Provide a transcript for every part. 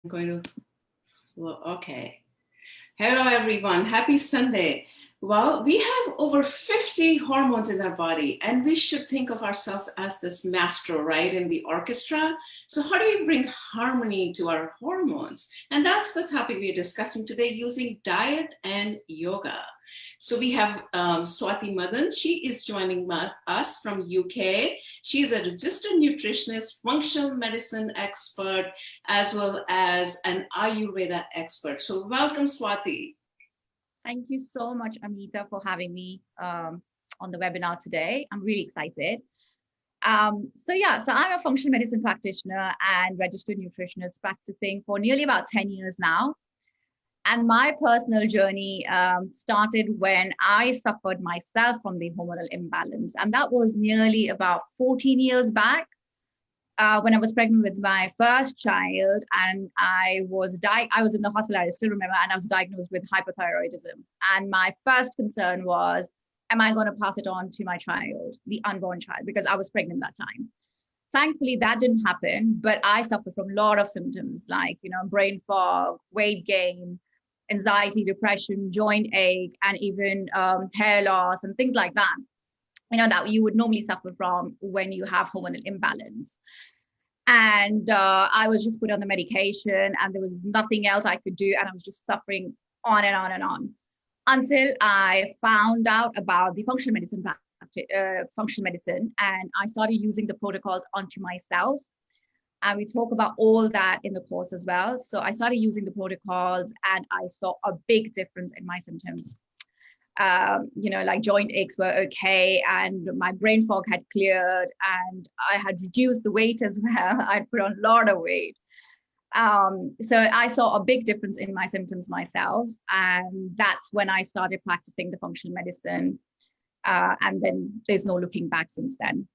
I'm going to, well, okay. Hello, everyone. Happy Sunday. Well, we have over 50 hormones in our body, and we should think of ourselves as this maestro, right, in the orchestra. So how do we bring harmony to our hormones? And that's the topic we're discussing today using diet and yoga. So we have Swati Madan. She is joining us from UK. She is a registered nutritionist, functional medicine expert, as well as an Ayurveda expert. So welcome, Swati. Thank you so much, Amita, for having me on the webinar today. I'm really excited. So I'm a functional medicine practitioner and registered nutritionist practicing for nearly about 10 years now. And my personal journey started when I suffered myself from the hormonal imbalance. And that was nearly about 14 years back. When I was pregnant with my first child, and I was in the hospital, I still remember, and I was diagnosed with hypothyroidism. And my first concern was, am I going to pass it on to my child, the unborn child, because I was pregnant that time. Thankfully, that didn't happen, but I suffered from a lot of symptoms like, brain fog, weight gain, anxiety, depression, joint ache, and even hair loss and things like that. That you would normally suffer from when you have hormonal imbalance. And I was just put on the medication and there was nothing else I could do. And I was just suffering on and on and on until I found out about the functional medicine, and I started using the protocols onto myself. And we talk about all that in the course as well. So I started using the protocols and I saw a big difference in my symptoms. Like joint aches were okay, and my brain fog had cleared, and I had reduced the weight as well. I'd put on a lot of weight. So I saw a big difference in my symptoms myself, and that's when I started practicing the functional medicine. And then there's no looking back since then.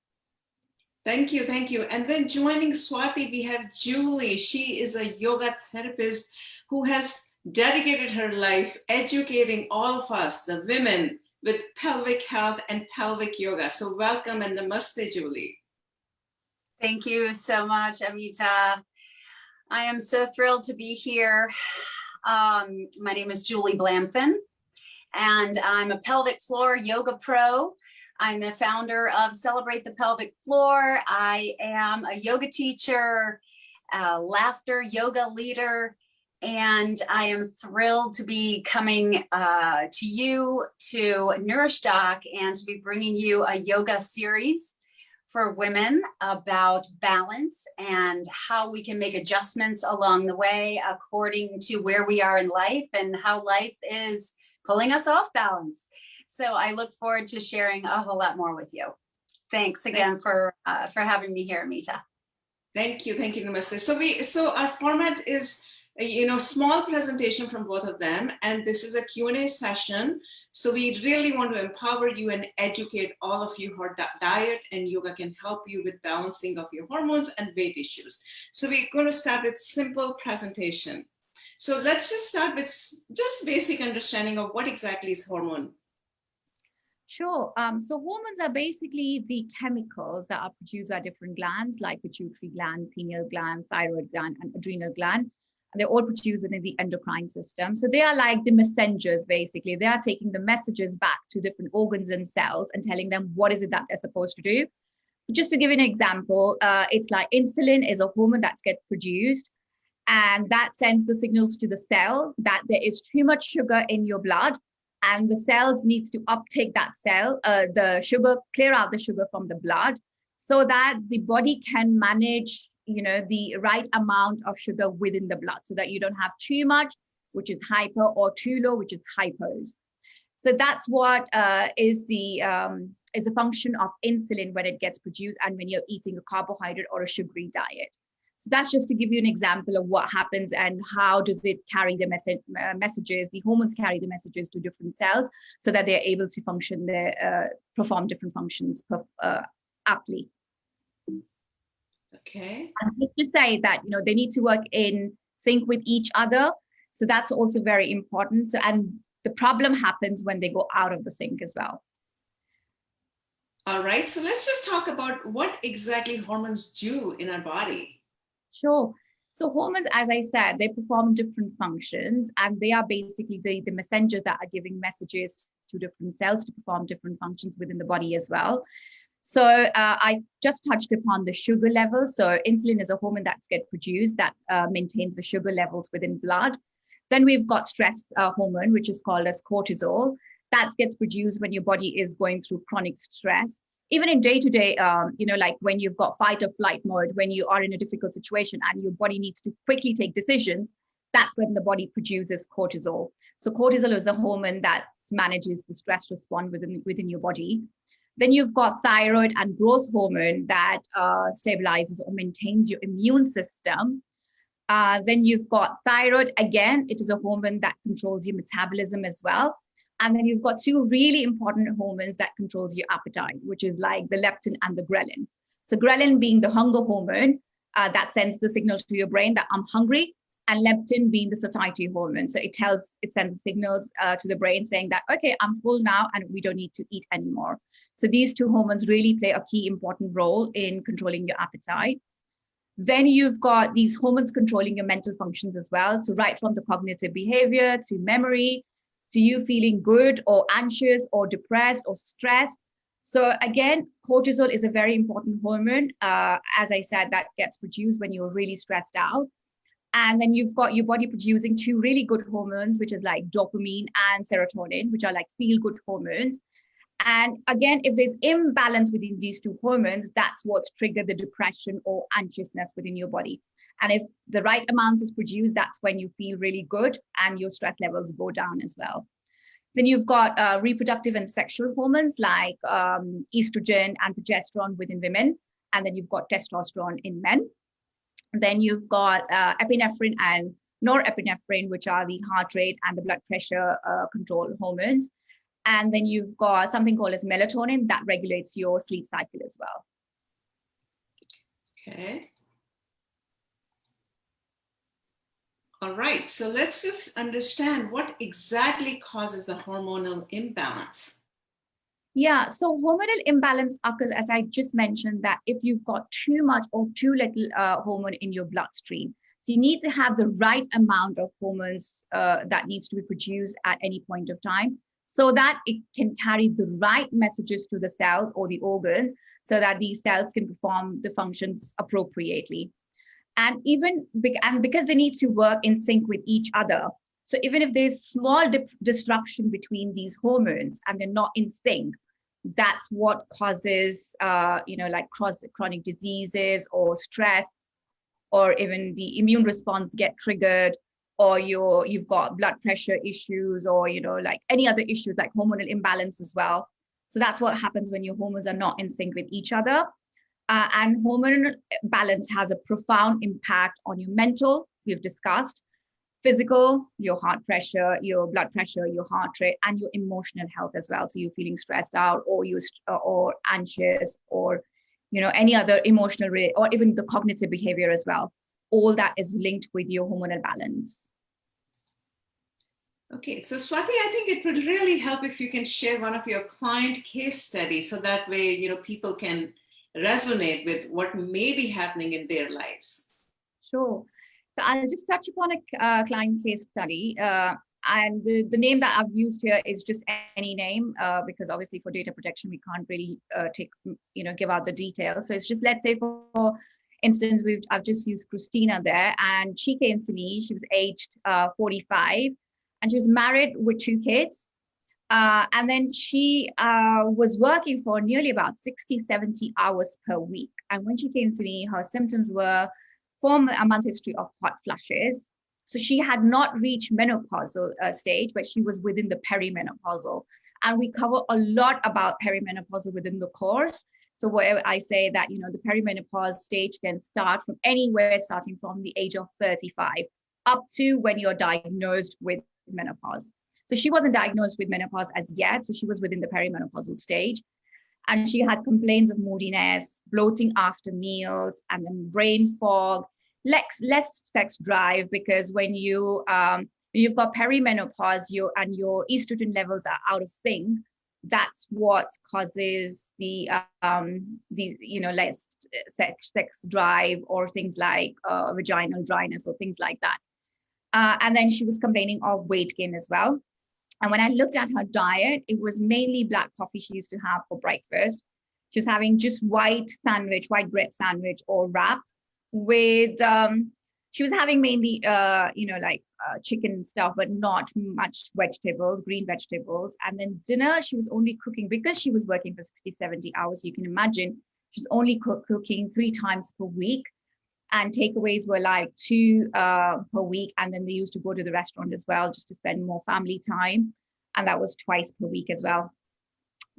Thank you. And then joining Swati, we have Julie. She is a yoga therapist who has dedicated her life educating all of us, the women, with pelvic health and pelvic yoga. So welcome and namaste, Julie. Thank you so much, Amita. I am so thrilled to be here. My name is Julie Blamfin, and I'm a pelvic floor yoga pro. I'm the founder of Celebrate the Pelvic Floor. I am a yoga teacher, a laughter yoga leader, and I am thrilled to be coming to you, to Nourish Doc, and to be bringing you a yoga series for women about balance and how we can make adjustments along the way according to where we are in life and how life is pulling us off balance. So I look forward to sharing a whole lot more with you. Thanks again for having me here, Amita. Thank you, namaste. So our format is small presentation from both of them, and this is a Q&A session. So we really want to empower you and educate all of you how diet and yoga can help you with balancing of your hormones and weight issues. So we're going to start with simple presentation. So let's just start with just basic understanding of what exactly is hormone. Sure. So hormones are basically the chemicals that are produced by different glands like pituitary gland, pineal gland, thyroid gland, and adrenal gland. And they're all produced within the endocrine system. So they are like the messengers, basically. They are taking the messages back to different organs and cells and telling them what is it that they're supposed to do. So just to give you an example, it's like insulin is a hormone that gets produced, and that sends the signals to the cell that there is too much sugar in your blood, and the cells needs to uptake the sugar, clear out the sugar from the blood so that the body can manage the right amount of sugar within the blood so that you don't have too much, which is hyper, or too low, which is hypos. So that's what is the function of insulin when it gets produced and when you're eating a carbohydrate or a sugary diet. So that's just to give you an example of what happens and how does it carry the messages, the hormones carry the messages to different cells so that they're able to function, perform different functions aptly. Okay. And just to say that, they need to work in sync with each other. So that's also very important. So, and the problem happens when they go out of the sync as well. All right. So let's just talk about what exactly hormones do in our body. Sure. So hormones, as I said, they perform different functions, and they are basically the messengers that are giving messages to different cells to perform different functions within the body as well. So I just touched upon the sugar level. So insulin is a hormone that gets produced that maintains the sugar levels within blood. Then we've got stress hormone, which is called as cortisol. That gets produced when your body is going through chronic stress. Even in day-to-day, like when you've got fight or flight mode, when you are in a difficult situation and your body needs to quickly take decisions, that's when the body produces cortisol. So cortisol is a hormone that manages the stress response within your body. Then you've got thyroid and growth hormone that stabilizes or maintains your immune system. Then you've got thyroid. Again, it is a hormone that controls your metabolism as well. And then you've got two really important hormones that controls your appetite, which is like the leptin and the ghrelin. So ghrelin being the hunger hormone that sends the signal to your brain that I'm hungry, and leptin being the satiety hormone. So it sends signals to the brain saying that, okay, I'm full now and we don't need to eat anymore. So these two hormones really play a key important role in controlling your appetite. Then you've got these hormones controlling your mental functions as well. So right from the cognitive behavior to memory, to you feeling good or anxious or depressed or stressed. So again, cortisol is a very important hormone. As I said, that gets produced when you're really stressed out. And then you've got your body producing two really good hormones, which is like dopamine and serotonin, which are like feel-good hormones. And again, if there's imbalance within these two hormones, that's what's triggered the depression or anxiousness within your body. And if the right amount is produced, that's when you feel really good and your stress levels go down as well. Then you've got reproductive and sexual hormones like estrogen and progesterone within women. And then you've got testosterone in men. Then you've got epinephrine and norepinephrine, which are the heart rate and the blood pressure control hormones. And then you've got something called as melatonin that regulates your sleep cycle as well. Okay. All right, so let's just understand what exactly causes the hormonal imbalance. Yeah, so hormonal imbalance occurs, as I just mentioned, that if you've got too much or too little hormone in your bloodstream. So you need to have the right amount of hormones that needs to be produced at any point of time, so that it can carry the right messages to the cells or the organs, so that these cells can perform the functions appropriately. And because they need to work in sync with each other. So even if there's small disruption between these hormones and they're not in sync, that's what causes, like chronic diseases or stress, or even the immune response get triggered, or you've got blood pressure issues, or, like any other issues like hormonal imbalance as well. So that's what happens when your hormones are not in sync with each other. And hormonal balance has a profound impact on your mental, we've discussed, physical, your heart pressure, your blood pressure, your heart rate, and your emotional health as well. So you're feeling stressed out, or or anxious, or any other emotional rate, or even the cognitive behavior as well. All that is linked with your hormonal balance. Okay, so Swati, I think it would really help if you can share one of your client case studies, so that way people can resonate with what may be happening in their lives. Sure. So I'll just touch upon a client case study. And the name that I've used here is just any name, because obviously for data protection, we can't really give out the details. So it's just, let's say for instance, I've just used Christina there, and she came to me, she was aged 45, and she was married with 2 kids. And then she was working for nearly about 60-70 hours per week. And when she came to me, her symptoms were from a month history of hot flushes. So she had not reached menopausal stage, but she was within the perimenopausal. And we cover a lot about perimenopausal within the course. So where I say that, the perimenopause stage can start from anywhere, starting from the age of 35 up to when you're diagnosed with menopause. So she wasn't diagnosed with menopause as yet. So she was within the perimenopausal stage. And she had complaints of moodiness, bloating after meals, and then brain fog, less sex drive, because when you've got perimenopause, your estrogen levels are out of sync that's what causes the these, less sex drive, or things like vaginal dryness or things like that. And then she was complaining of weight gain as well. And when I looked at her diet, it was mainly black coffee she used to have for breakfast. She was having just white bread sandwich or wrap with, she was having mainly, chicken stuff, but not much vegetables, green vegetables. And then dinner, she was only cooking, because she was working for 60, 70 hours, you can imagine, she was only cooking 3 times per week. And takeaways were like 2 per week. And then they used to go to the restaurant as well, just to spend more family time. And that was twice per week as well.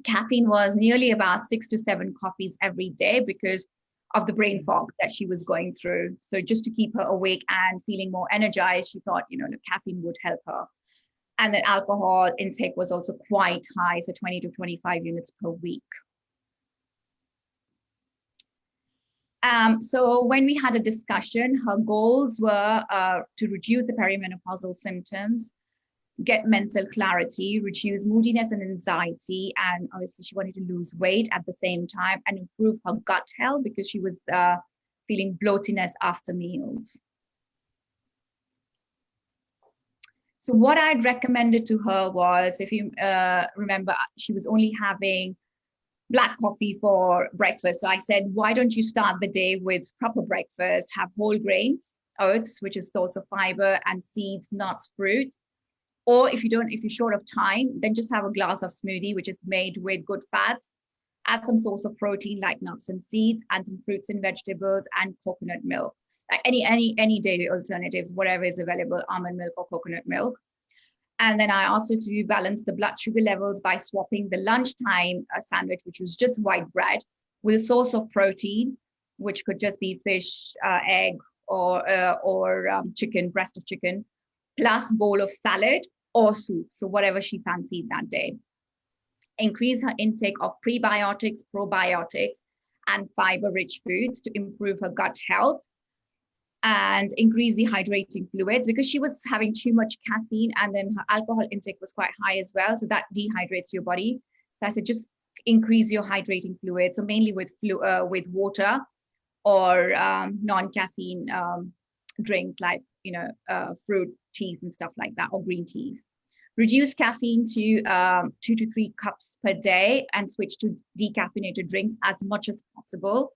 Caffeine was nearly about 6 to 7 coffees every day because of the brain fog that she was going through. So just to keep her awake and feeling more energized, she thought, the caffeine would help her. And then alcohol intake was also quite high, so 20 to 25 units per week. So when we had a discussion, her goals were to reduce the perimenopausal symptoms, get mental clarity, reduce moodiness and anxiety, and obviously she wanted to lose weight at the same time, and improve her gut health because she was feeling bloatiness after meals. So what I'd recommended to her was, if you remember, she was only having black coffee for breakfast. So I said, why don't you start the day with proper breakfast, have whole grains, oats, which is source of fiber, and seeds, nuts, fruits. Or if you're short of time, then just have a glass of smoothie, which is made with good fats, add some source of protein like nuts and seeds, and some fruits and vegetables, and coconut milk. Like any dairy alternatives, whatever is available, almond milk or coconut milk. And then I asked her to balance the blood sugar levels by swapping the lunchtime sandwich, which was just white bread, with a source of protein, which could just be fish, egg, or chicken, breast of chicken, plus bowl of salad or soup. So whatever she fancied that day. Increase her intake of prebiotics, probiotics, and fiber-rich foods to improve her gut health. And increase the hydrating fluids, because she was having too much caffeine, and then her alcohol intake was quite high as well. So that dehydrates your body. So I said, just increase your hydrating fluids. So mainly with water or non-caffeine drinks like, fruit teas and stuff like that, or green teas. Reduce caffeine to 2 to 3 cups per day, and switch to decaffeinated drinks as much as possible.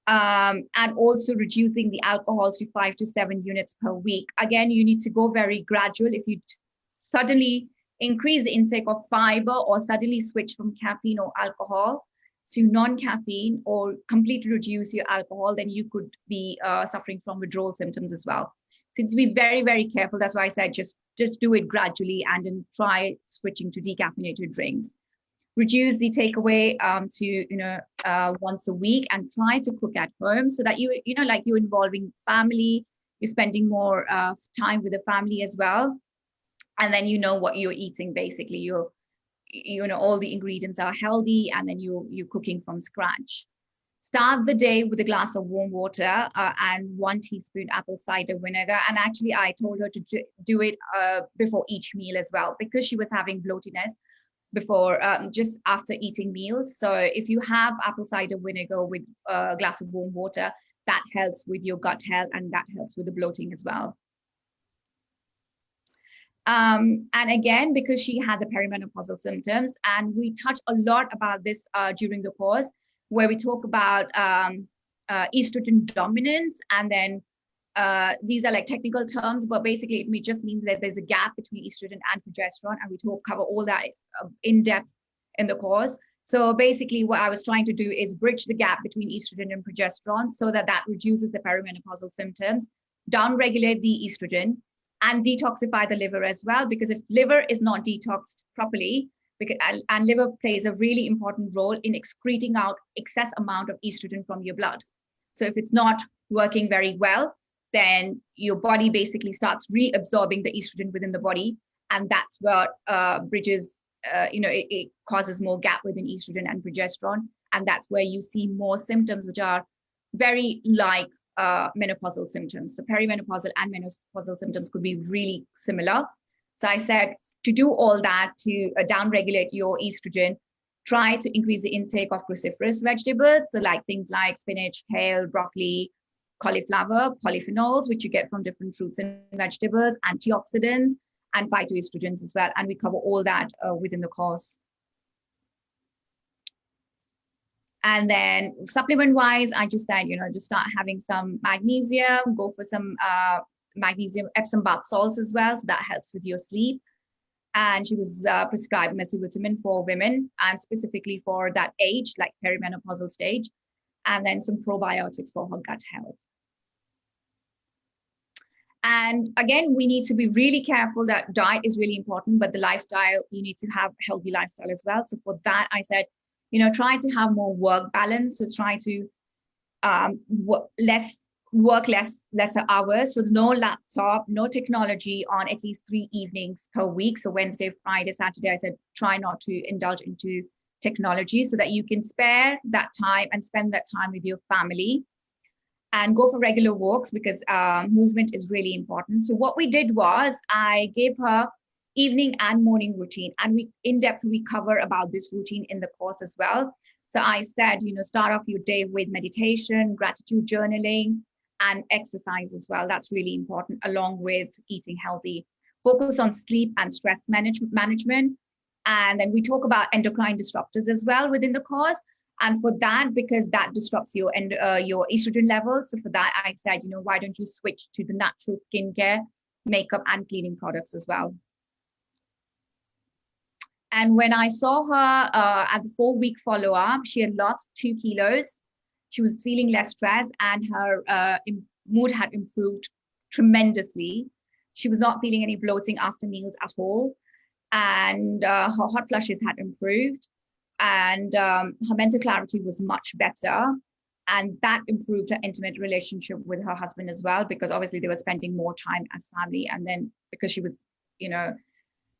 And also reducing the alcohols to 5 to 7 units per week. Again, you need to go very gradual. If you suddenly increase the intake of fiber, or suddenly switch from caffeine or alcohol to non-caffeine, or completely reduce your alcohol, then you could be suffering from withdrawal symptoms as well. So it's to be very, very careful. That's why I said just do it gradually, and then try switching to decaffeinated drinks. Reduce the takeaway to once a week, and try to cook at home, so that you're involving family, you're spending more time with the family as well, and then you know what you're eating. Basically, all the ingredients are healthy, and then you're cooking from scratch. Start the day with a glass of warm water and 1 teaspoon apple cider vinegar. And actually, I told her to do it before each meal as well, because she was having bloatiness before, just after eating meals. So if you have apple cider vinegar with a glass of warm water, that helps with your gut health, and that helps with the bloating as well. And again, because she had the perimenopausal symptoms, and we touch a lot about this during the course, where we talk about estrogen dominance, and then these are like technical terms, but basically it just means that there's a gap between estrogen and progesterone, and we cover all that in depth in the course. So basically what I was trying to do is bridge the gap between estrogen and progesterone, so that reduces the perimenopausal symptoms, downregulate the estrogen, and detoxify the liver as well, because if liver is not detoxed properly, and liver plays a really important role in excreting out excess amount of estrogen from your blood. So if it's not working very well, then your body basically starts reabsorbing the estrogen within the body, and that's what bridges, it causes more gap within estrogen and progesterone, and that's where you see more symptoms which are very like menopausal symptoms. So perimenopausal and menopausal symptoms could be really similar, So I said to do all that, to downregulate your estrogen, try to increase the intake of cruciferous vegetables. So like things like spinach, kale, broccoli, cauliflower, polyphenols, which you get from different fruits and vegetables, antioxidants, and phytoestrogens as well. And we cover all that within the course. And then supplement wise, I just said, just start having some magnesium, go for some magnesium, Epsom bath salts as well. So that helps with your sleep. And she was prescribed multivitamin for women and specifically for that age, like perimenopausal stage. And then some probiotics for her gut health. And again, we need to be really careful that diet is really important, but the lifestyle, you need to have a healthy lifestyle as well. So for that, I said, try to have more work balance. So try to work lesser hours. So no laptop, no technology on at least 3 evenings per week. So Wednesday, Friday, Saturday, I said, try not to indulge into technology so that you can spare that time and spend that time with your family. And go for regular walks because movement is really important. So what we did was I gave her evening and morning routine, and we cover about this routine in the course as well. So I said, start off your day with meditation, gratitude journaling, and exercise as well. That's really important, along with eating healthy. Focus on sleep and stress management. And then we talk about endocrine disruptors as well within the course. And for that, because that disrupts your estrogen levels. So for that, I said, why don't you switch to the natural skincare, makeup, and cleaning products as well. And when I saw her at the 4-week follow-up, she had lost 2 kilos. She was feeling less stressed and her mood had improved tremendously. She was not feeling any bloating after meals at all. And her hot flushes had improved. And her mental clarity was much better. And that improved her intimate relationship with her husband as well, because obviously they were spending more time as family. And then because she was,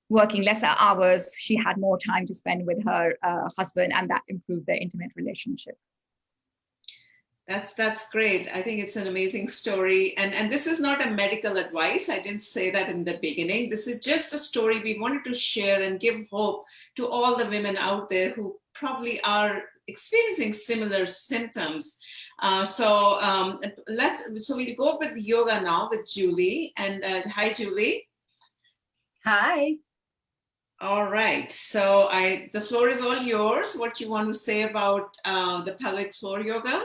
working lesser hours, she had more time to spend with her husband, and that improved their intimate relationship. That's great. I think it's an amazing story. And this is not a medical advice. I didn't say that in the beginning. This is just a story we wanted to share and give hope to all the women out there who probably are experiencing similar symptoms. So we'll go with yoga now with Julie. And hi, Julie. Hi. All right. So the floor is all yours. What you want to say about the pelvic floor yoga?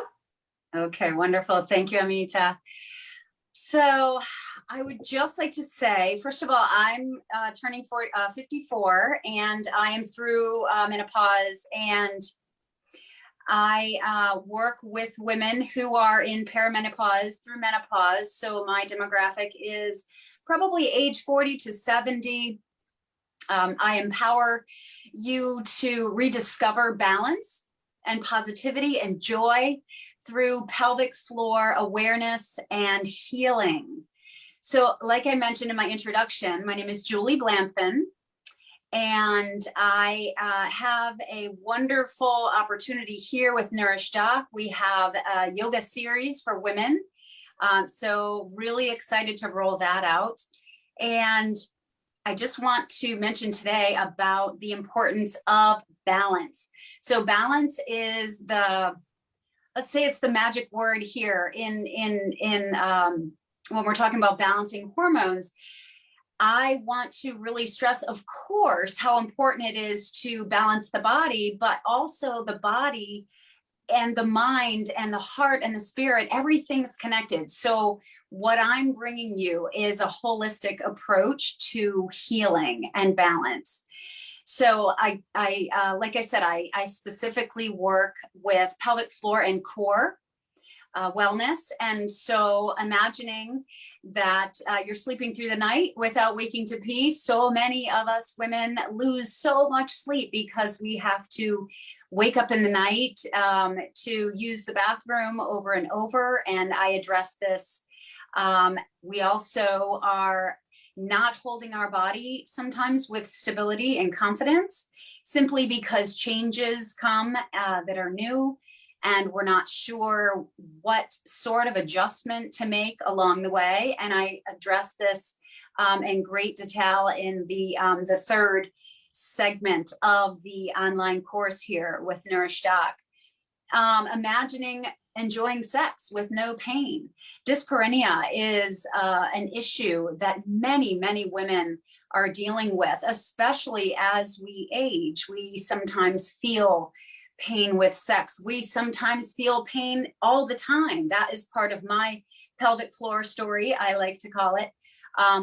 Okay, wonderful. Thank you, Amita. So I would just like to say, first of all, I'm turning 54 and I am through menopause, and I work with women who are in perimenopause through menopause. So my demographic is probably age 40 to 70. I empower you to rediscover balance and positivity and joy through pelvic floor awareness and healing. So like I mentioned in my introduction, my name is Julie Blamphin, and I have a wonderful opportunity here with Nourish Doc. We have a yoga series for women. So really excited to roll that out. And I just want to mention today about the importance of balance. So balance is let's say it's the magic word here in when we're talking about balancing hormones. I want to really stress, of course, how important it is to balance the body, but also the body and the mind and the heart and the spirit, everything's connected. So what I'm bringing you is a holistic approach to healing and balance. So I like I said, I specifically work with pelvic floor and core wellness. And so imagining that you're sleeping through the night without waking to pee. So many of us women lose so much sleep because we have to wake up in the night to use the bathroom over and over. And I address this. We also are not holding our body sometimes with stability and confidence, simply because changes come that are new. and we're not sure what sort of adjustment to make along the way. And I address this in great detail in the third segment of the online course here with Nourish Doc. Imagining enjoying sex with no pain. Dyspareunia is an issue that many, many women are dealing with, especially as we age. We sometimes feel pain with sex. We sometimes feel pain all the time. That is part of my pelvic floor story, I like to call it.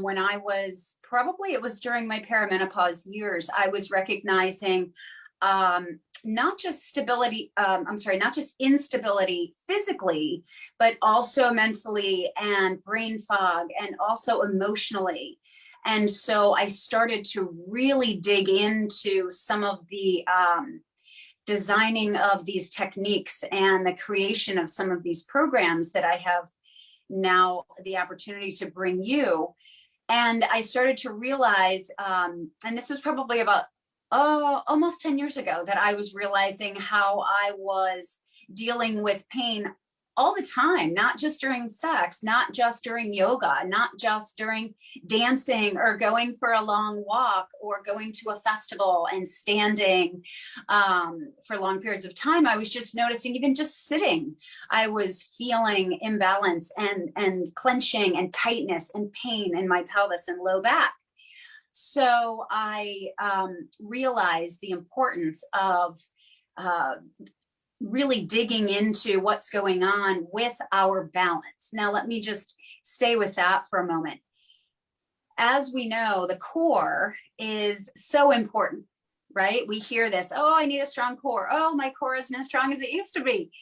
When I was, probably it was during my perimenopause years, I was recognizing not just instability physically, but also mentally and brain fog and also emotionally. And so I started to really dig into some of the designing of these techniques and the creation of some of these programs that I have now the opportunity to bring you. And I started to realize, and this was probably about almost 10 years ago, that I was realizing how I was dealing with pain all the time, not just during sex, not just during yoga, not just during dancing or going for a long walk or going to a festival and standing for long periods of time. I was just noticing, even just sitting, I was feeling imbalance and clenching and tightness and pain in my pelvis and low back. So I realized the importance of really digging into what's going on with our balance. Now, let me just stay with that for a moment. As we know, the core is so important, right? We hear this, oh, I need a strong core. Oh, my core isn't as strong as it used to be.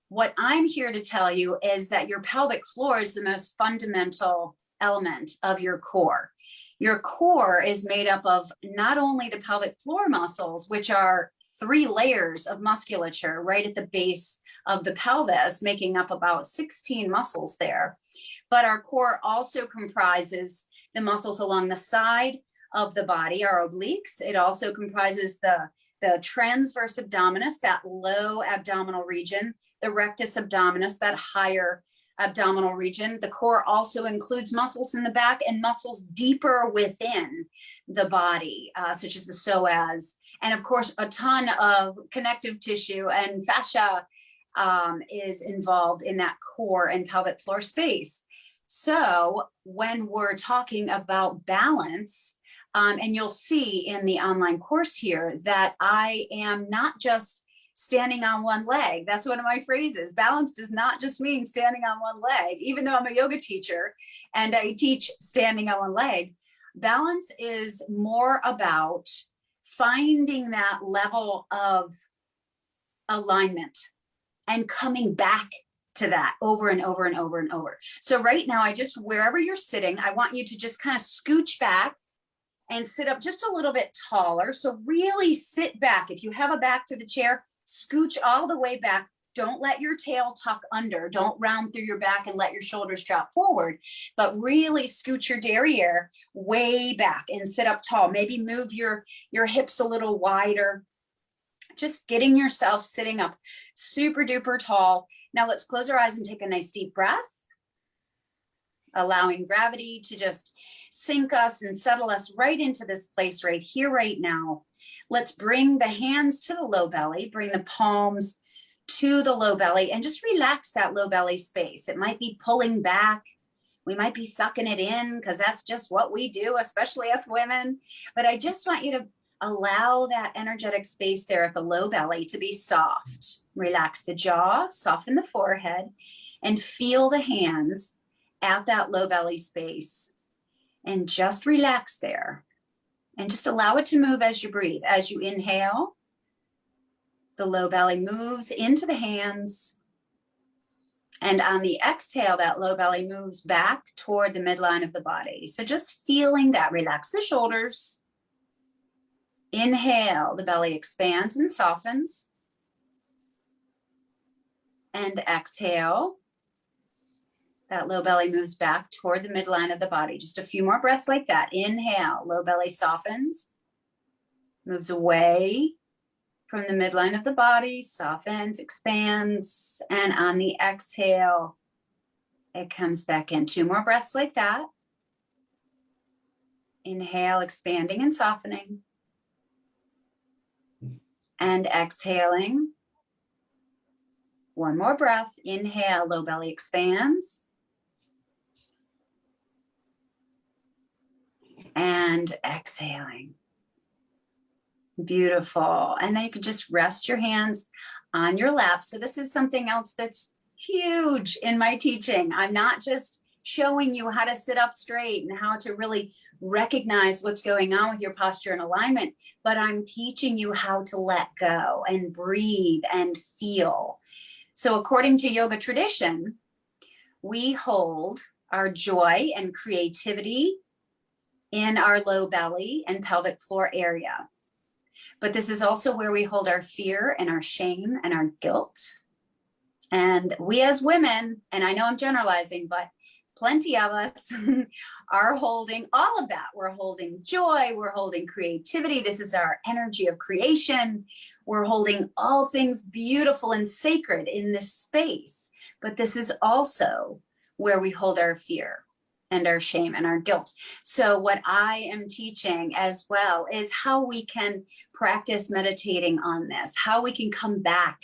What I'm here to tell you is that your pelvic floor is the most fundamental element of your core. Your core is made up of not only the pelvic floor muscles, which are 3 layers of musculature right at the base of the pelvis, making up about 16 muscles there. But our core also comprises the muscles along the side of the body, our obliques. It also comprises the transverse abdominis, that low abdominal region, the rectus abdominis, that higher abdominal region. The core also includes muscles in the back and muscles deeper within the body, such as the psoas, and of course, a ton of connective tissue and fascia is involved in that core and pelvic floor space. So when we're talking about balance, and you'll see in the online course here that I am not just standing on one leg. That's one of my phrases. Balance does not just mean standing on one leg. Even though I'm a yoga teacher and I teach standing on one leg, balance is more about finding that level of alignment and coming back to that over and over and over and over. So right now, wherever you're sitting, I want you to just kind of scooch back and sit up just a little bit taller. So really sit back. If you have a back to the chair, scooch all the way back. Don't let your tail tuck under. Don't round through your back and let your shoulders drop forward, but really scoot your derriere way back and sit up tall. Maybe move your hips a little wider. Just getting yourself sitting up super duper tall. Now let's close our eyes and take a nice deep breath, allowing gravity to just sink us and settle us right into this place right here, right now. Let's bring the hands to the low belly, bring the palms to the low belly, and just relax that low belly space. It might be pulling back. We might be sucking it in because that's just what we do, especially us women. But I just want you to allow that energetic space there at the low belly to be soft. Relax the jaw, soften the forehead, and feel the hands at that low belly space. And just relax there. And just allow it to move as you breathe. As you inhale, the low belly moves into the hands. And on the exhale, that low belly moves back toward the midline of the body. So just feeling that. Relax the shoulders. Inhale, the belly expands and softens. And exhale, that low belly moves back toward the midline of the body. Just a few more breaths like that. Inhale, low belly softens, moves away from the midline of the body, softens, expands, and on the exhale, it comes back in. 2 more breaths like that. Inhale, expanding and softening. And exhaling. 1 more breath. Inhale, low belly expands. And exhaling. Beautiful. And then you can just rest your hands on your lap. So this is something else that's huge in my teaching. I'm not just showing you how to sit up straight and how to really recognize what's going on with your posture and alignment, but I'm teaching you how to let go and breathe and feel. So according to yoga tradition, we hold our joy and creativity in our low belly and pelvic floor area. But this is also where we hold our fear and our shame and our guilt. And we as women, and I know I'm generalizing, but plenty of us are holding all of that. We're holding joy, we're holding creativity. This is our energy of creation. We're holding all things beautiful and sacred in this space. But this is also where we hold our fear and our shame and our guilt. So what I am teaching as well is how we can practice meditating on this, how we can come back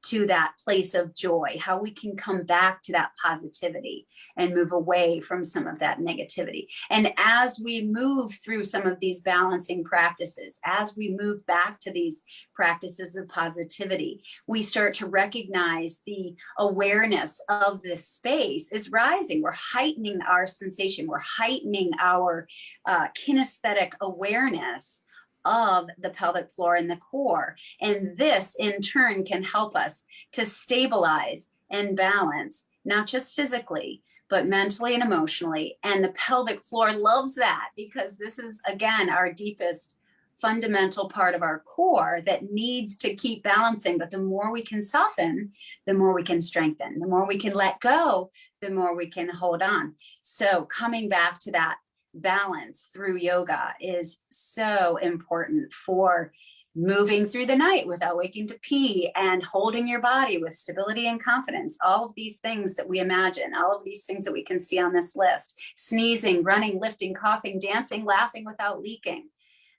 to that place of joy, how we can come back to that positivity and move away from some of that negativity. And as we move through some of these balancing practices, as we move back to these practices of positivity, we start to recognize the awareness of this space is rising. We're heightening our sensation. We're heightening our kinesthetic awareness of the pelvic floor and the core. And this in turn can help us to stabilize and balance, not just physically, but mentally and emotionally. And the pelvic floor loves that because this is, again, our deepest fundamental part of our core that needs to keep balancing. But the more we can soften, the more we can strengthen. The more we can let go, the more we can hold on. So coming back to that balance through yoga is so important for moving through the night without waking to pee and holding your body with stability and confidence. All of these things that we imagine, all of these things that we can see on this list, sneezing, running, lifting, coughing, dancing, laughing without leaking.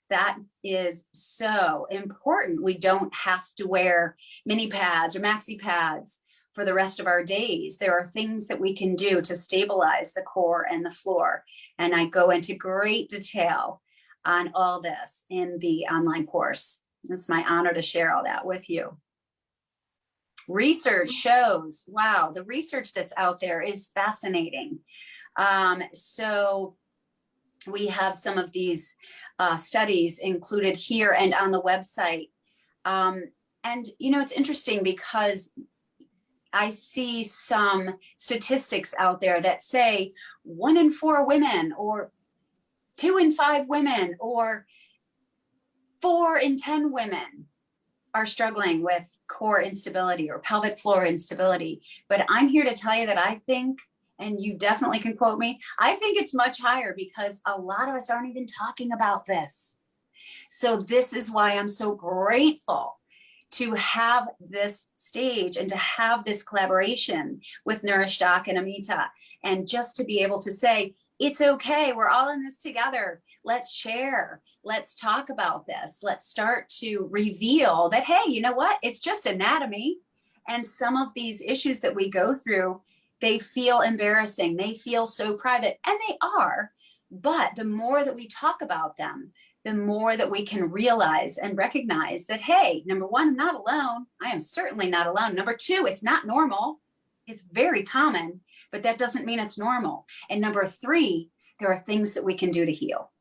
That is so important. We don't have to wear mini pads or maxi pads for the rest of our days. There are things that we can do to stabilize the core and the floor. And I go into great detail on all this in the online course. It's my honor to share all that with you. Research shows, wow, the research that's out there is fascinating. So we have some of these studies included here and on the website. And, you know, it's interesting because I see some statistics out there that say 1 in 4 women or 2 in 5 women or 4 in 10 women are struggling with core instability or pelvic floor instability. But I'm here to tell you that I think, and you definitely can quote me, I think it's much higher because a lot of us aren't even talking about this. So this is why I'm so grateful to have this stage and to have this collaboration with Nourish Doc and Amita, and just to be able to say, it's okay, we're all in this together. Let's share, let's talk about this. Let's start to reveal that, hey, you know what? It's just anatomy. And some of these issues that we go through, they feel embarrassing. They feel so private, and they are. But the more that we talk about them, the more that we can realize and recognize that, hey, number 1, I'm not alone. I am certainly not alone. Number 2, it's not normal. It's very common, but that doesn't mean it's normal. And number 3, there are things that we can do to heal.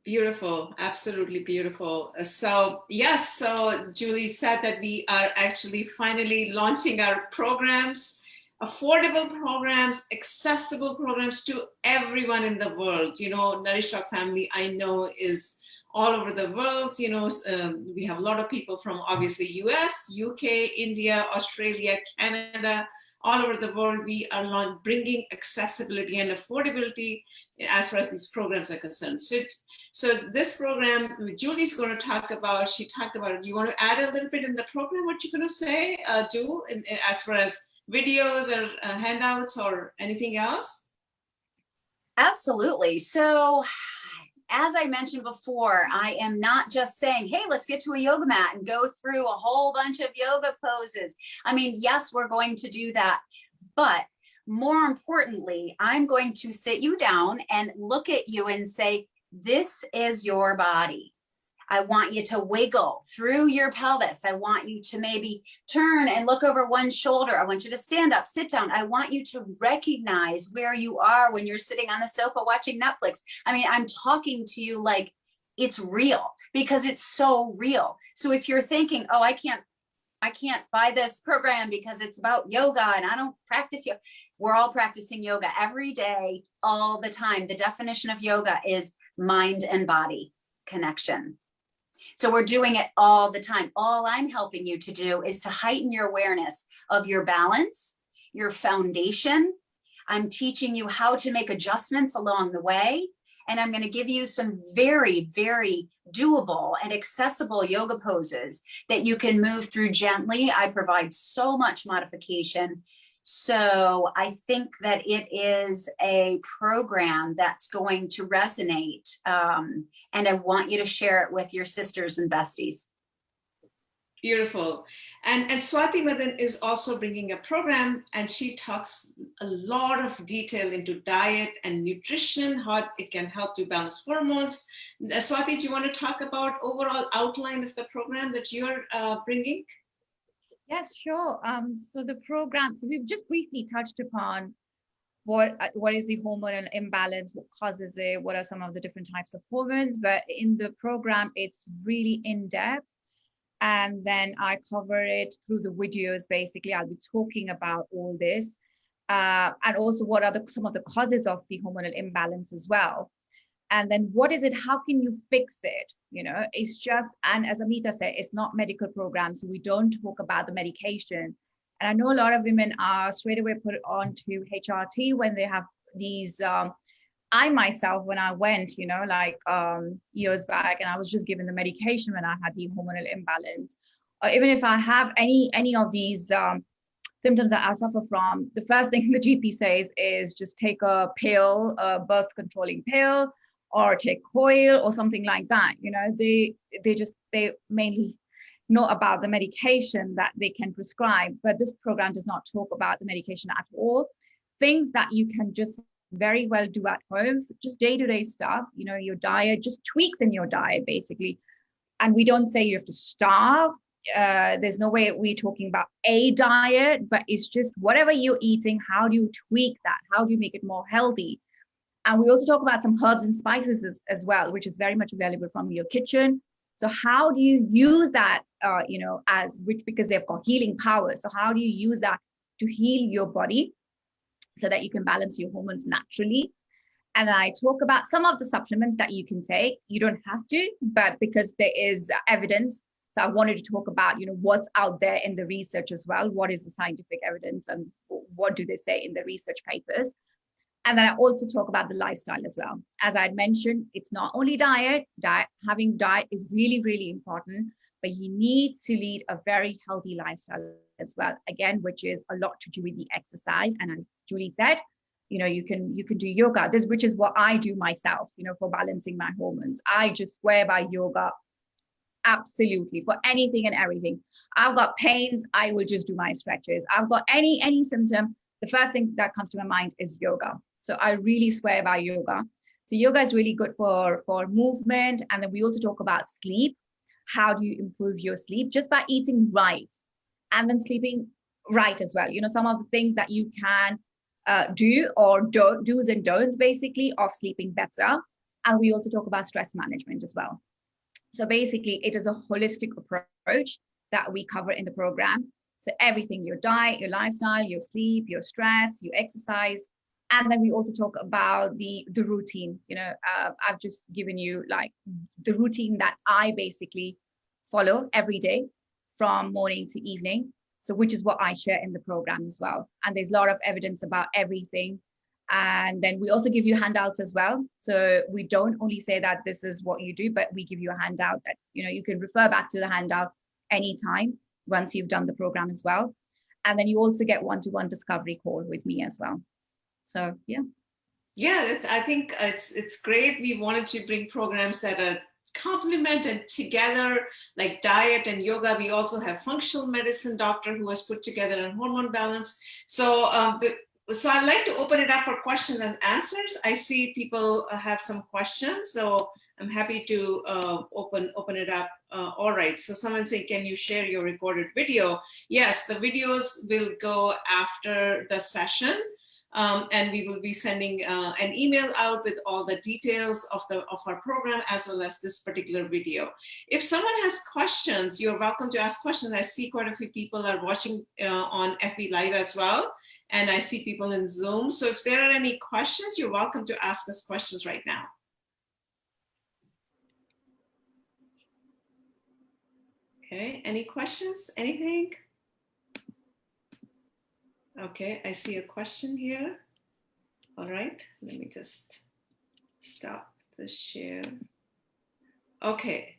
Beautiful, absolutely beautiful. So yes, so Julie said that we are actually finally launching our programs, affordable programs, accessible programs to everyone in the world. You know, Nourish Doc family, I know, is all over the world. You know, we have a lot of people from obviously US, UK, India, Australia, Canada, all over the world, we are bringing accessibility and affordability as far as these programs are concerned. So this program, Julie's going to talk about, she talked about it. Do you want to add a little bit in the program, what you're going to say, Ju, as far as videos or handouts or anything else? Absolutely. So as I mentioned before, I am not just saying, hey, let's get to a yoga mat and go through a whole bunch of yoga poses. I mean, yes, we're going to do that, but more importantly, I'm going to sit you down and look at you and say, this is your body. I want you to wiggle through your pelvis. I want you to maybe turn and look over one shoulder. I want you to stand up, sit down. I want you to recognize where you are when you're sitting on the sofa watching Netflix. I mean, I'm talking to you like it's real, because it's so real. So if you're thinking, oh, I can't buy this program because it's about yoga and I don't practice yoga. We're all practicing yoga every day, all the time. The definition of yoga is mind and body connection. So we're doing it all the time. All I'm helping you to do is to heighten your awareness of your balance, your foundation. I'm teaching you how to make adjustments along the way. And I'm going to give you some very, very doable and accessible yoga poses that you can move through gently. I provide so much modification. So I think that it is a program that's going to resonate. And I want you to share it with your sisters and besties. Beautiful. And Swati Madan is also bringing a program, and she talks a lot of detail into diet and nutrition, how it can help to balance hormones. Swati, do you want to talk about overall outline of the program that you're bringing? Yes, sure. So the program, so we've just briefly touched upon what is the hormonal imbalance, what causes it, what are some of the different types of hormones, but in the program, it's really in-depth. And then I cover it through the videos. Basically, I'll be talking about all this, and also what are some of the causes of the hormonal imbalance as well. And then what is it? How can you fix it? You know, it's just, and as Amita said, it's not medical programs. So we don't talk about the medication. And I know a lot of women are straight away put on to HRT when they have these. I myself, when I went, you know, like years back, and I was just given the medication when I had the hormonal imbalance. Even if I have any of these symptoms that I suffer from, the first thing the GP says is just take a pill, a birth controlling pill, or take coil or something like that. You know, they mainly know about the medication that they can prescribe, but this program does not talk about the medication at all. Things that you can just very well do at home, just day-to-day stuff, you know, your diet, just tweaks in your diet, basically. And we don't say you have to starve. There's no way we're talking about a diet, but it's just whatever you're eating, how do you tweak that? How do you make it more healthy? And we also talk about some herbs and spices as well, which is very much available from your kitchen. So how do you use that, you know, because they've got healing power. So how do you use that to heal your body so that you can balance your hormones naturally? And then I talk about some of the supplements that you can take. You don't have to, but because there is evidence. So I wanted to talk about, you know, what's out there in the research as well. What is the scientific evidence and what do they say in the research papers? And then I also talk about the lifestyle as well. As I had mentioned, it's not only diet. Having diet is really, really important, but you need to lead a very healthy lifestyle as well. Again, which is a lot to do with the exercise. And as Julie said, you know, you can do yoga. Which is what I do myself, you know, for balancing my hormones. I just swear by yoga. Absolutely, for anything and everything. I've got pains, I will just do my stretches. I've got any symptom, the first thing that comes to my mind is yoga. So I really swear by yoga. So yoga is really good for movement. And then we also talk about sleep. How do you improve your sleep? Just by eating right and then sleeping right as well. You know, some of the things that you can do or don't, do's and don'ts basically of sleeping better. And we also talk about stress management as well. So basically it is a holistic approach that we cover in the program. So everything, your diet, your lifestyle, your sleep, your stress, your exercise. And then we also talk about the routine. You know, I've just given you like the routine that I basically follow every day from morning to evening. So which is what I share in the program as well. And there's a lot of evidence about everything. And then we also give you handouts as well. So we don't only say that this is what you do, but we give you a handout that, you know, you can refer back to the handout anytime once you've done the program as well. And then you also get one-to-one discovery call with me as well. So, yeah. Yeah, I think it's great. We wanted to bring programs that are complemented together, like diet and yoga. We also have functional medicine doctor who has put together a hormone balance. So so I'd like to open it up for questions and answers. I see people have some questions, so I'm happy to open it up. All right, so someone saying, can you share your recorded video? Yes, the videos will go after the session. And we will be sending an email out with all the details of our program, as well as this particular video. If someone has questions, you're welcome to ask questions. I see quite a few people are watching on FB Live as well, and I see people in Zoom. So if there are any questions, you're welcome to ask us questions right now. Okay, any questions, anything? Okay, I see a question here. All right, let me just stop the share. Okay,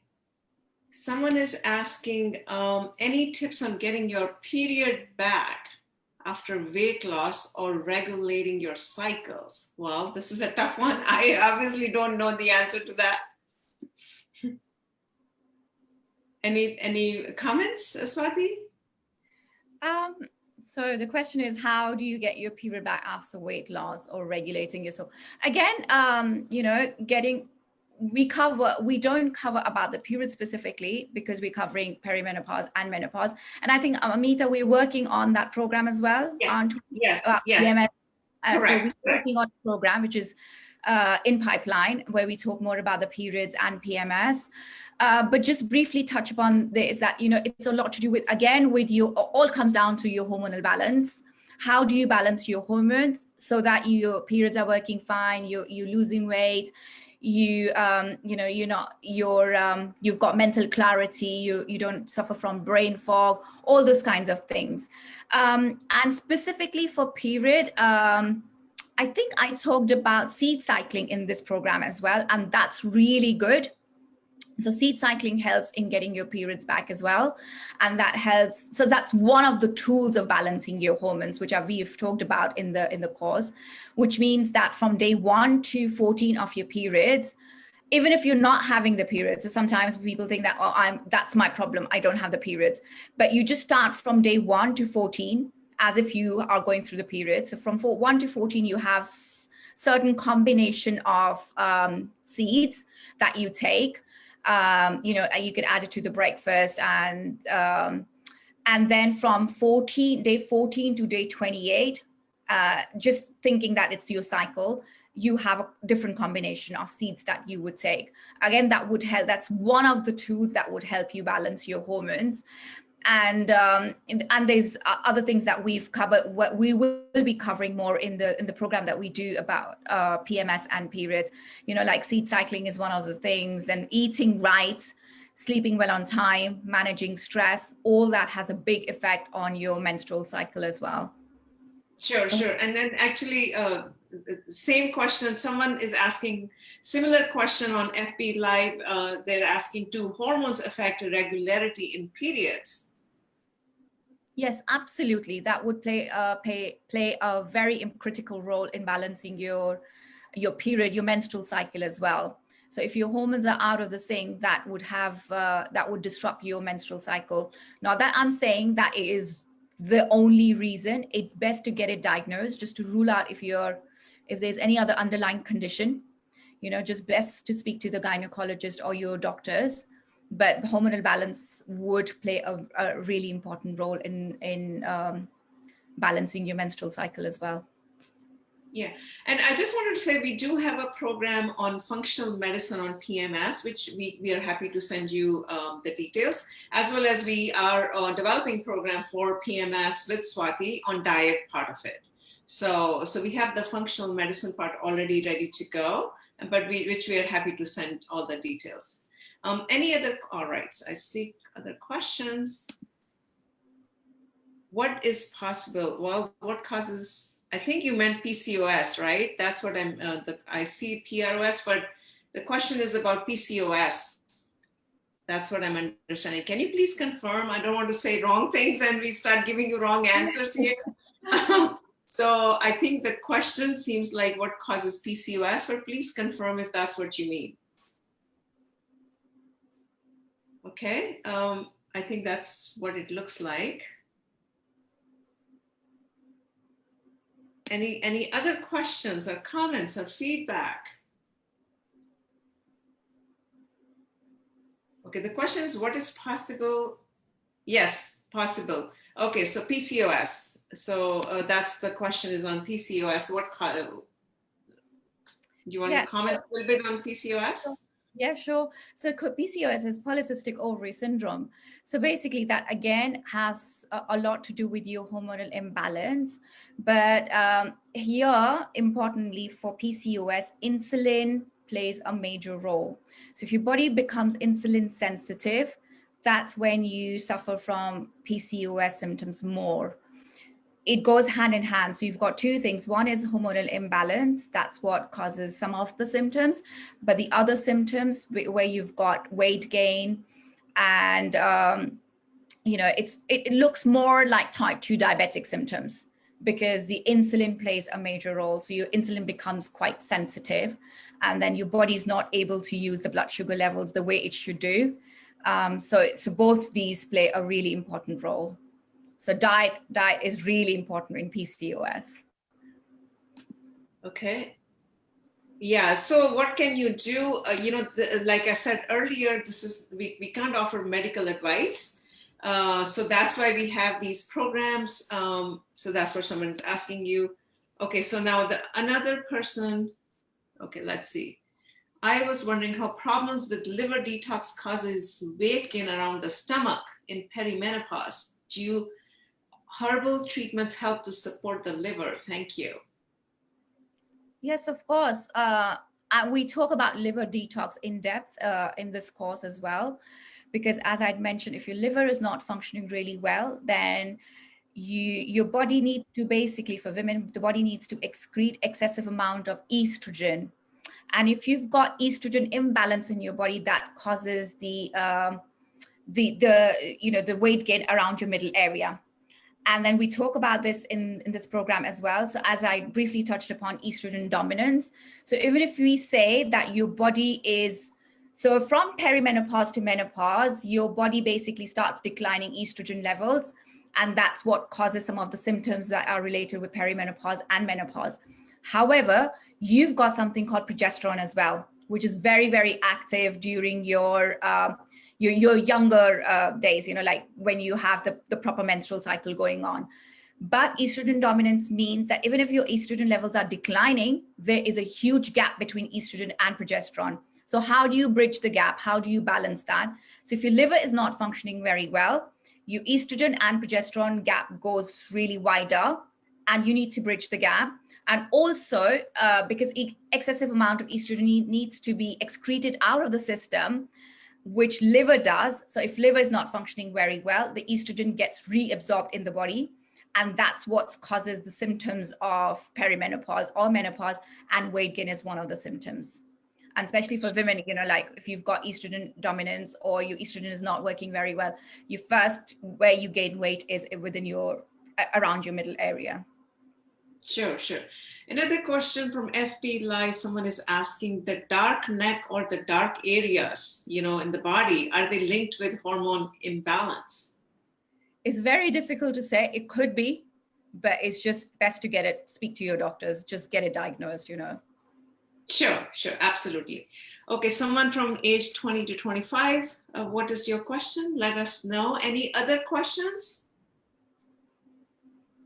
someone is asking, any tips on getting your period back after weight loss or regulating your cycles? Well, this is a tough one. I obviously don't know the answer to that. Any comments, Swati? So the question is, how do you get your period back after weight loss or regulating yourself? Again, you know, we don't cover about the period specifically because we're covering perimenopause and menopause. And I think, Amita, we're working on that program as well. Yes. PMS. Correct. So we're working on a program which is in pipeline, where we talk more about the periods and PMS. But just briefly touch upon this, that, you know, it's a lot to do with, again, with your, all comes down to your hormonal balance. How do you balance your hormones so that your periods are working fine, you're losing weight, you've got mental clarity, you don't suffer from brain fog, all those kinds of things. And specifically for period, I think I talked about seed cycling in this program as well, and that's really good. So seed cycling helps in getting your periods back as well. And that helps. So that's one of the tools of balancing your hormones, which we've talked about in the course, which means that from day 1 to 14 of your periods, even if you're not having the periods, so sometimes people think that, oh, that's my problem, I don't have the periods. But you just start from day 1 to 14 as if you are going through the period. So from 1 to 14, you have certain combination of seeds that you take. You could add it to the breakfast, and then from day 14 to day 28, just thinking that it's your cycle, you have a different combination of seeds that you would take. Again, that would help. That's one of the tools that would help you balance your hormones. And there's other things that we've covered. What we will be covering more in the program that we do about PMS and periods. You know, like seed cycling is one of the things. Then eating right, sleeping well on time, managing stress. All that has a big effect on your menstrual cycle as well. Sure. And then actually, same question. Someone is asking similar question on FB Live. They're asking, do hormones affect regularity in periods? Yes, absolutely. That would play a very critical role in balancing your period, your menstrual cycle as well. So if your hormones are out of the sync, that would disrupt your menstrual cycle. Now that I'm saying that is the only reason, it's best to get it diagnosed, just to rule out if there's any other underlying condition. You know, just best to speak to the gynecologist or your doctors. But hormonal balance would play a really important role in balancing your menstrual cycle as well. Yeah, and I just wanted to say we do have a program on functional medicine on PMS, which we are happy to send you the details, as well as we are developing program for PMS with Swati on diet part of it. So we have the functional medicine part already ready to go, but which we are happy to send all the details. Any other, all right, I see other questions. what is possible? Well, what causes, I think you meant PCOS, right? That's what I see PROS, but the question is about PCOS. That's what I'm understanding. Can you please confirm? I don't want to say wrong things and we start giving you wrong answers here. So I think the question seems like what causes PCOS, but please confirm if that's what you mean. Okay, I think that's what it looks like. Any other questions or comments or feedback? Okay, the question is what is possible? Yes, possible. Okay, so PCOS. So that's the question is on PCOS. Do you want to comment a little bit on PCOS? Yeah, sure. So PCOS is polycystic ovary syndrome. So basically that again has a lot to do with your hormonal imbalance. But here, importantly for PCOS, insulin plays a major role. So if your body becomes insulin sensitive, that's when you suffer from PCOS symptoms more. It goes hand in hand. So you've got two things. One is hormonal imbalance. That's what causes some of the symptoms. But the other symptoms where you've got weight gain and, it looks more like type 2 diabetic symptoms because the insulin plays a major role. So your insulin becomes quite sensitive and then your body's not able to use the blood sugar levels the way it should do. So both these play a really important role. So diet is really important in PCOS. Okay. Yeah. So what can you do? Like I said earlier, we can't offer medical advice. So that's why we have these programs. So that's what someone's asking you. Okay. So now another person. Okay. Let's see. I was wondering how problems with liver detox causes weight gain around the stomach in perimenopause. Do herbal treatments help to support the liver? Thank you. Yes, of course. We talk about liver detox in depth in this course as well, because as I'd mentioned, if your liver is not functioning really well, then your body needs to basically, for women, the body needs to excrete excessive amount of estrogen. And if you've got estrogen imbalance in your body, that causes the weight gain around your middle area. And then we talk about this in this program as well. So as I briefly touched upon estrogen dominance. So even if we say that your body is, so from perimenopause to menopause, your body basically starts declining estrogen levels. And that's what causes some of the symptoms that are related with perimenopause and menopause. However, you've got something called progesterone as well, which is very, very active during your younger days, like when you have the proper menstrual cycle going on. But estrogen dominance means that even if your estrogen levels are declining, there is a huge gap between estrogen and progesterone. So how do you bridge the gap? How do you balance that? So if your liver is not functioning very well, your estrogen and progesterone gap goes really wider and you need to bridge the gap. And also because excessive amount of estrogen needs to be excreted out of the system, which liver does. So if liver is not functioning very well, the estrogen gets reabsorbed in the body. And that's what causes the symptoms of perimenopause or menopause, and weight gain is one of the symptoms. And especially for women, like if you've got estrogen dominance or your estrogen is not working very well, you first, where you gain weight is within around your middle area. Sure. Another question from FB Live, someone is asking, the dark neck or the dark areas, in the body, are they linked with hormone imbalance? It's very difficult to say. It could be, but it's just best to speak to your doctors, just get it diagnosed, Sure, absolutely. Okay, someone from age 20 to 25, what is your question? Let us know. Any other questions?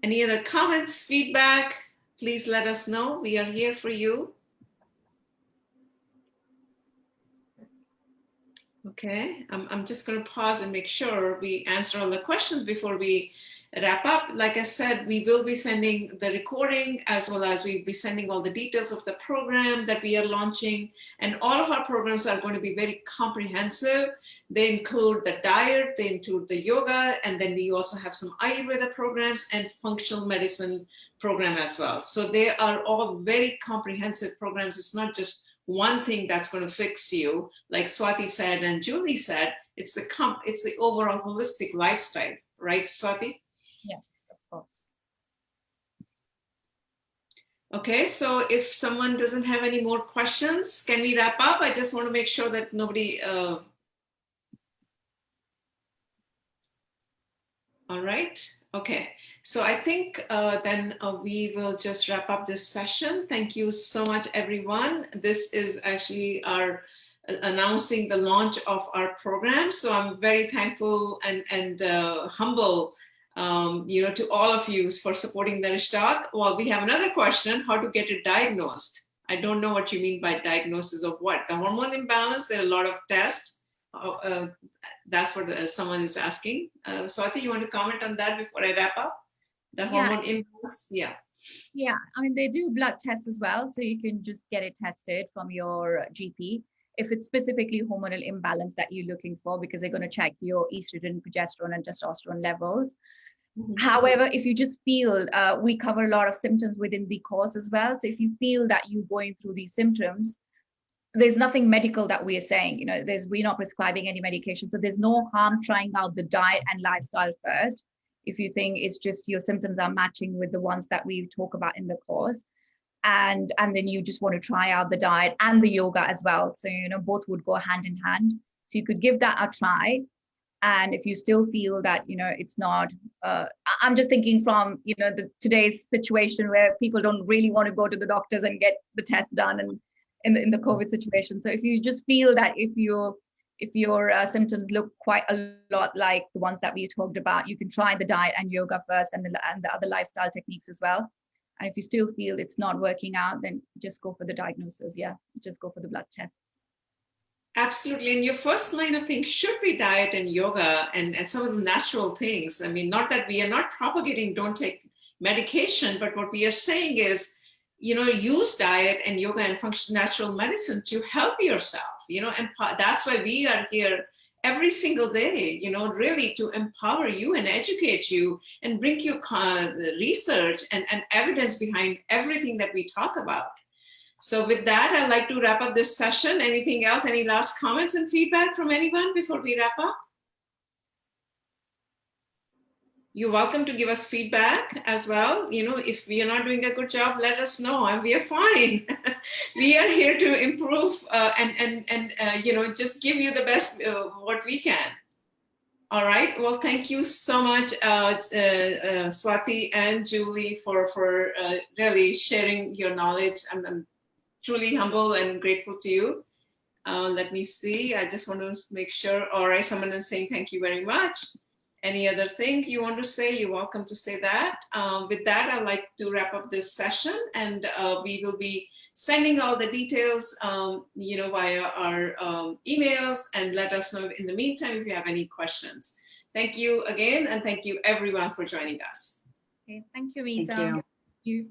Any other comments, feedback? Please let us know. We are here for you. Okay, I'm just going to pause and make sure we answer all the questions before we wrap up, like I said, we will be sending the recording as well as we'll be sending all the details of the program that we are launching. And all of our programs are going to be very comprehensive. They include the diet, they include the yoga, and then we also have some Ayurveda programs and functional medicine program as well. So they are all very comprehensive programs. It's not just one thing that's going to fix you. Like Swati said and Julie said, it's the overall holistic lifestyle, right, Swati? Yes, of course. Okay, so if someone doesn't have any more questions, can we wrap up? I just want to make sure that nobody, all right, okay. So I think then we will just wrap up this session. Thank you so much, everyone. This is actually our announcing the launch of our program. So I'm very thankful and humble to all of you for supporting the talk. Well, we have another question, how to get it diagnosed. I don't know what you mean by diagnosis of what? The hormone imbalance, there are a lot of tests. That's what someone is asking. Swati, you want to comment on that before I wrap up? The hormone imbalance, yeah. Yeah, I mean, they do blood tests as well. So you can just get it tested from your GP. If it's specifically hormonal imbalance that you're looking for, because they're going to check your estrogen, progesterone, and testosterone levels. Mm-hmm. However, if you just feel, we cover a lot of symptoms within the course as well. So if you feel that you're going through these symptoms, there's nothing medical that we are saying, we're not prescribing any medication. So there's no harm trying out the diet and lifestyle first. If you think it's just your symptoms are matching with the ones that we talk about in the course. And then you just want to try out the diet and the yoga as well. So, both would go hand in hand. So you could give that a try. And if you still feel that, it's not, I'm just thinking from, today's situation where people don't really want to go to the doctors and get the test done and in the COVID situation. So if you just feel that if your symptoms look quite a lot like the ones that we talked about, you can try the diet and yoga first and the other lifestyle techniques as well. And if you still feel it's not working out, then just go for the diagnosis. Yeah, just go for the blood tests. Absolutely. And your first line of things should be diet and yoga and some of the natural things. I mean, not that we are not propagating don't take medication, but what we are saying is, use diet and yoga and functional natural medicine to help yourself, and that's why we are here every single day, really to empower you and educate you and bring you research and evidence behind everything that we talk about. So with that, I'd like to wrap up this session. Anything else? Any last comments and feedback from anyone before we wrap up? You're welcome to give us feedback as well. If we are not doing a good job, let us know, and we are fine. We are here to improve and just give you the best what we can. All right. Well, thank you so much, Swati and Julie, for really sharing your knowledge. I'm truly humble and grateful to you. Let me see. I just want to make sure. All right. Someone is saying thank you very much. Any other thing you want to say, you're welcome to say that. With that, I'd like to wrap up this session, and we will be sending all the details, via our emails, and let us know in the meantime if you have any questions. Thank you again, and thank you everyone for joining us. Okay, thank you, Rita. Thank you. Thank you.